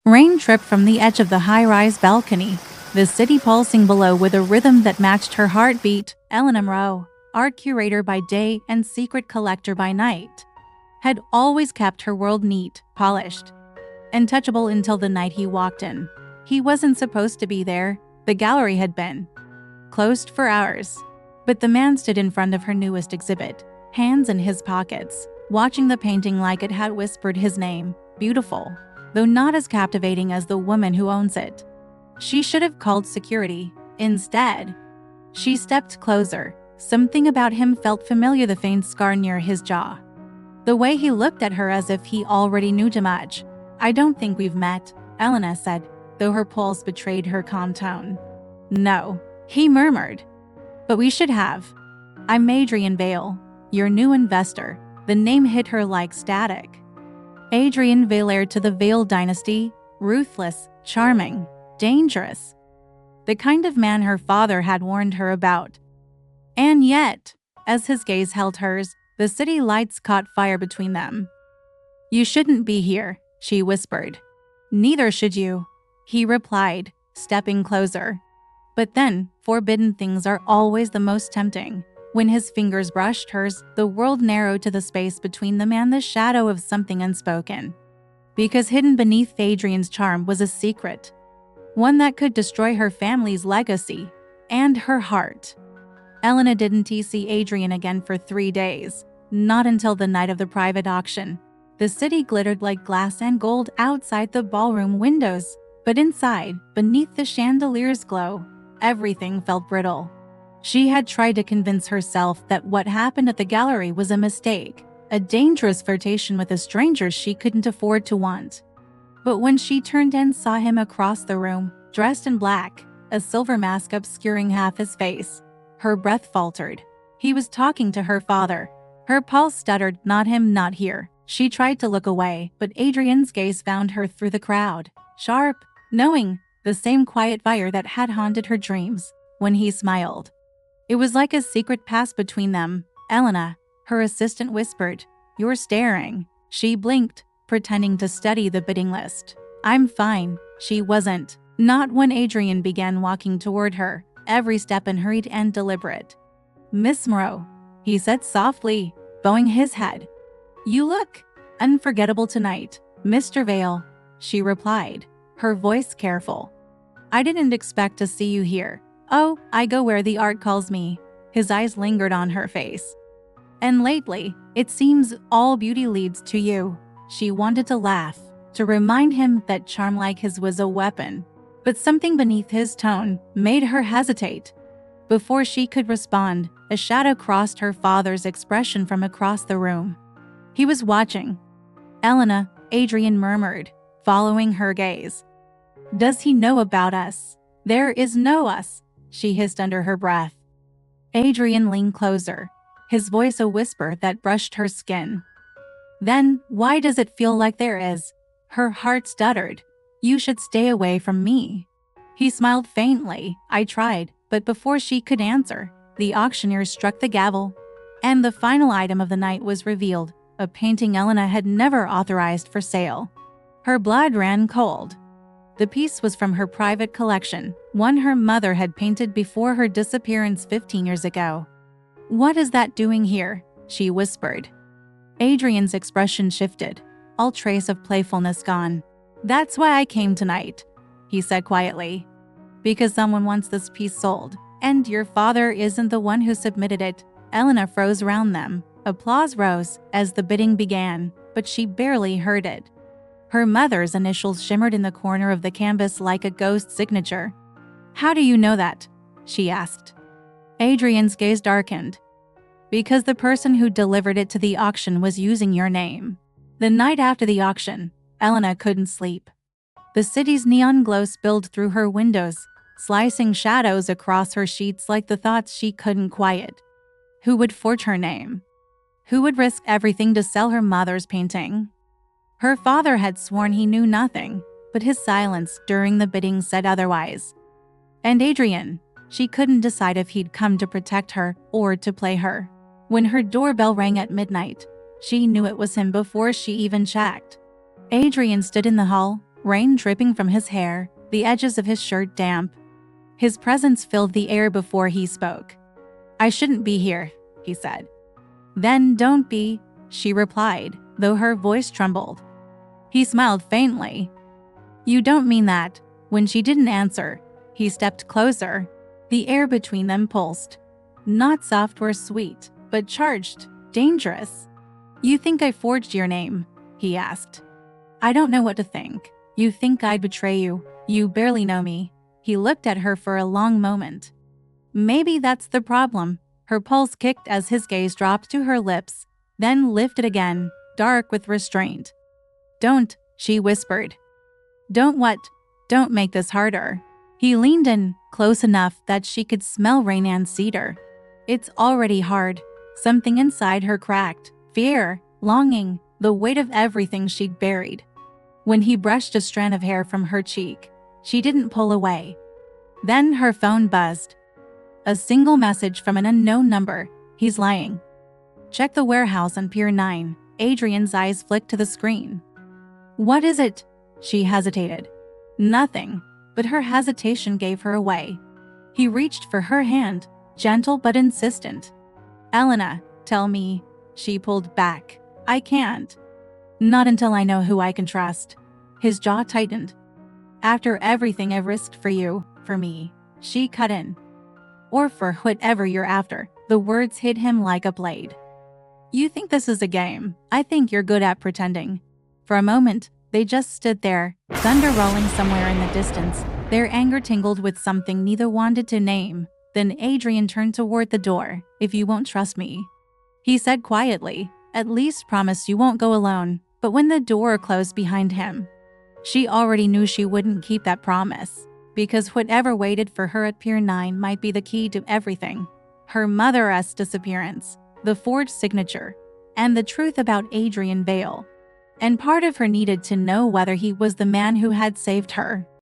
Rain dripped from the edge of the high-rise balcony, the city pulsing below with a rhythm that matched her heartbeat. Elena Moreau, art curator by day and secret collector by night, had always kept her world neat, polished, and touchable until the night he walked in. He wasn't supposed to be there. The gallery had been closed for hours. But the man stood in front of her newest exhibit, hands in his pockets, watching the painting like it had whispered his name. Beautiful, though not as captivating as the woman who owns it. She should have called security. Instead, she stepped closer. Something about him felt familiar, the faint scar near his jaw. The way he looked at her as if he already knew too much. "I don't think we've met," Elena said, though her pulse betrayed her calm tone. "No," he murmured. "But we should have. I'm Adrian Vale, your new investor." The name hit her like static. Adrian Vale, heir to the Vale dynasty, ruthless, charming, dangerous. The kind of man her father had warned her about. And yet, as his gaze held hers, the city lights caught fire between them. "You shouldn't be here," she whispered. "Neither should you," he replied, stepping closer. But then, forbidden things are always the most tempting. When his fingers brushed hers, the world narrowed to the space between them and the shadow of something unspoken. Because hidden beneath Adrian's charm was a secret. One that could destroy her family's legacy and her heart. Elena didn't see Adrian again for 3 days, not until the night of the private auction. The city glittered like glass and gold outside the ballroom windows, but inside, beneath the chandelier's glow, everything felt brittle. She had tried to convince herself that what happened at the gallery was a mistake, a dangerous flirtation with a stranger she couldn't afford to want. But when she turned and saw him across the room, dressed in black, a silver mask obscuring half his face, her breath faltered. He was talking to her father. Her pulse stuttered, "Not him, not here." She tried to look away, but Adrian's gaze found her through the crowd. Sharp, knowing, the same quiet fire that had haunted her dreams. When he smiled, it was like a secret passed between them. "Elena," her assistant whispered, "you're staring." She blinked, pretending to study the bidding list. "I'm fine." She wasn't. Not when Adrian began walking toward her, every step unhurried and deliberate. "Miss Moreau," he said softly, bowing his head. "You look unforgettable tonight." "Mr. Vale," she replied, her voice careful. "I didn't expect to see you here." "Oh, I go where the art calls me." His eyes lingered on her face. "And lately, it seems all beauty leads to you." She wanted to laugh, to remind him that charm like his was a weapon. But something beneath his tone made her hesitate. Before she could respond, a shadow crossed her father's expression from across the room. He was watching. "Elena," Adrian murmured, following her gaze. "Does he know about us?" "There is no us," she hissed under her breath. Adrian leaned closer, his voice a whisper that brushed her skin. "Then, why does it feel like there is?" Her heart stuttered. "You should stay away from me." He smiled faintly. "I tried," but before she could answer, the auctioneer struck the gavel, and the final item of the night was revealed, a painting Elena had never authorized for sale. Her blood ran cold. The piece was from her private collection, one her mother had painted before her disappearance 15 years ago. "What is that doing here?" she whispered. Adrian's expression shifted, all trace of playfulness gone. "That's why I came tonight," he said quietly. "Because someone wants this piece sold, and your father isn't the one who submitted it." Elena froze around them. Applause rose as the bidding began, but she barely heard it. Her mother's initials shimmered in the corner of the canvas like a ghost signature. "How do you know that?" she asked. Adrian's gaze darkened. "Because the person who delivered it to the auction was using your name." The night after the auction, Elena couldn't sleep. The city's neon glow spilled through her windows, slicing shadows across her sheets like the thoughts she couldn't quiet. Who would forge her name? Who would risk everything to sell her mother's painting? Her father had sworn he knew nothing, but his silence during the bidding said otherwise. And Adrian, she couldn't decide if he'd come to protect her or to play her. When her doorbell rang at midnight, she knew it was him before she even checked. Adrian stood in the hall, rain dripping from his hair, the edges of his shirt damp. His presence filled the air before he spoke. "I shouldn't be here," he said. "Then don't be," she replied, though her voice trembled. He smiled faintly. "You don't mean that." When she didn't answer, he stepped closer. The air between them pulsed. Not soft or sweet, but charged, dangerous. "You think I forged your name?" he asked. "I don't know what to think. You think I'd betray you? You barely know me." He looked at her for a long moment. Maybe that's the problem. Her pulse kicked as his gaze dropped to her lips, then lifted again, dark with restraint. "Don't," she whispered. "Don't what?" "Don't make this harder." He leaned in, close enough that she could smell rain and cedar. "It's already hard." Something inside her cracked. Fear, longing, the weight of everything she'd buried. When he brushed a strand of hair from her cheek, she didn't pull away. Then her phone buzzed. A single message from an unknown number. "He's lying. Check the warehouse on Pier 9. Adrian's eyes flicked to the screen. "What is it?" She hesitated. "Nothing." But her hesitation gave her away. He reached for her hand, gentle but insistent. "Elena, tell me." She pulled back. "I can't. Not until I know who I can trust." His jaw tightened. "After everything I've risked for you, for me," she cut in. "Or for whatever you're after." The words hit him like a blade. "You think this is a game. I think you're good at pretending." For a moment, they just stood there, thunder rolling somewhere in the distance, their anger tingled with something neither wanted to name. Then Adrian turned toward the door. "If you won't trust me," he said quietly, "at least promise you won't go alone." But when the door closed behind him, she already knew she wouldn't keep that promise, because whatever waited for her at Pier 9 might be the key to everything. Her mother's disappearance, the forged signature, and the truth about Adrian Vale. And part of her needed to know whether he was the man who had saved her.